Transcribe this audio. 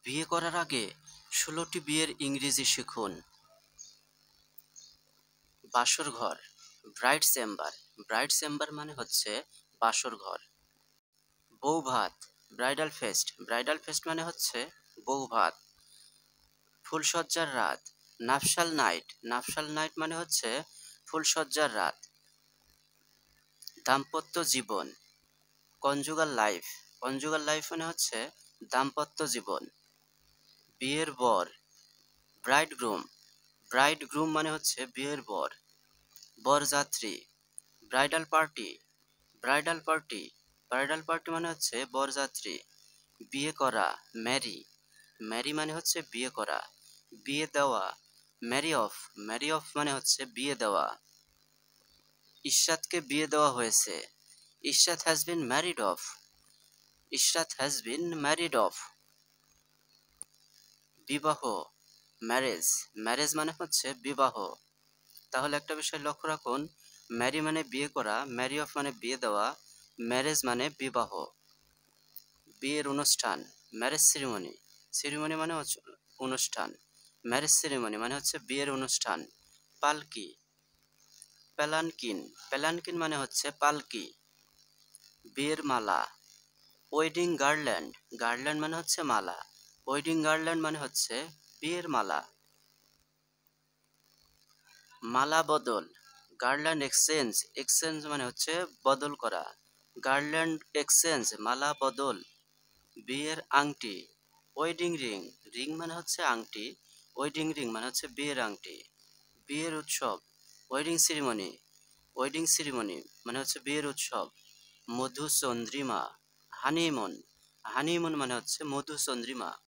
বিয়ে করার আগে ১৬টি বিয়ের ইংরেজি শিখুন। বাসর ঘর, ব্রাইড চেম্বার। ব্রাইড চেম্বার মানে হচ্ছে বাসর ঘর। বউ ভাত, ব্রাইডাল ফেস্ট। ব্রাইডাল ফেস্ট মানে হচ্ছে বউ ভাত। ফুলসজ্জার রাত, নাফসাল নাইট। নাফসাল নাইট মানে হচ্ছে ফুলসজ্জার রাত। দাম্পত্য জীবন, কনজুগাল লাইফ। কনজুগাল লাইফ মানে হচ্ছে দাম্পত্য জীবন। বিয়ের বর, ব্রাইড গ্রুম। ব্রাইড গ্রুম মানে হচ্ছে বিয়ের বর। বরযাত্রী, bridal party. Bridal party, bridal party মানে হচ্ছে বরযাত্রী। বিয়ে করা, ম্যারি। ম্যারি মানে হচ্ছে বিয়ে করা। বিয়ে দেওয়া, ম্যারি অফ। ম্যারি অফ মানে হচ্ছে বিয়ে দেওয়া। ইশরাতকে বিয়ে দেওয়া হয়েছে। Ishrat has been married of. Ishrat has been married of. বিবাহ, ম্যারেজ। ম্যারেজ মানে হচ্ছে বিবাহ। তাহলে একটা বিষয় লক্ষ্য রাখুন, ম্যারি মানে বিয়ে করা, ম্যারি অফ মানে বিয়ে দেওয়া, ম্যারেজ মানে বিবাহ। বিয়ের অনুষ্ঠান, ম্যারেজ সেরিমনি। সেরিমনি মানে হচ্ছে অনুষ্ঠান। ম্যারেজ সেরিমনি মানে হচ্ছে বিয়ের অনুষ্ঠান। পালকি, প্যালানকিন। প্যালানকিন মানে হচ্ছে পালকি। বিয়ের মালা, ওয়েডিং গার্ল্যান্ড। গার্ল্যান্ড মানে হচ্ছে মালা। ওয়েডিং গার্ল্যান্ড মানে হচ্ছে বিয়ের মালা। মালা বদল, গার্ল্যান্ড এক্সচেঞ্জ। এক্সচেঞ্জ মানে হচ্ছে বদল করা। গার্ল্যান্ড এক্সচেঞ্জ, মালা বদল। বিয়ের আংটি, ওয়েডিং রিং। রিং মানে হচ্ছে আংটি, ওয়েডিং রিং মানে হচ্ছে বিয়ের আংটি। বিয়ের উৎসব, ওয়েডিং সেরিমনি। ওয়েডিং সেরিমনি মানে হচ্ছে বিয়ের উৎসব। মধুচন্দ্রিমা, হানিমুন। হানিমুন মানে হচ্ছে মধুচন্দ্রিমা।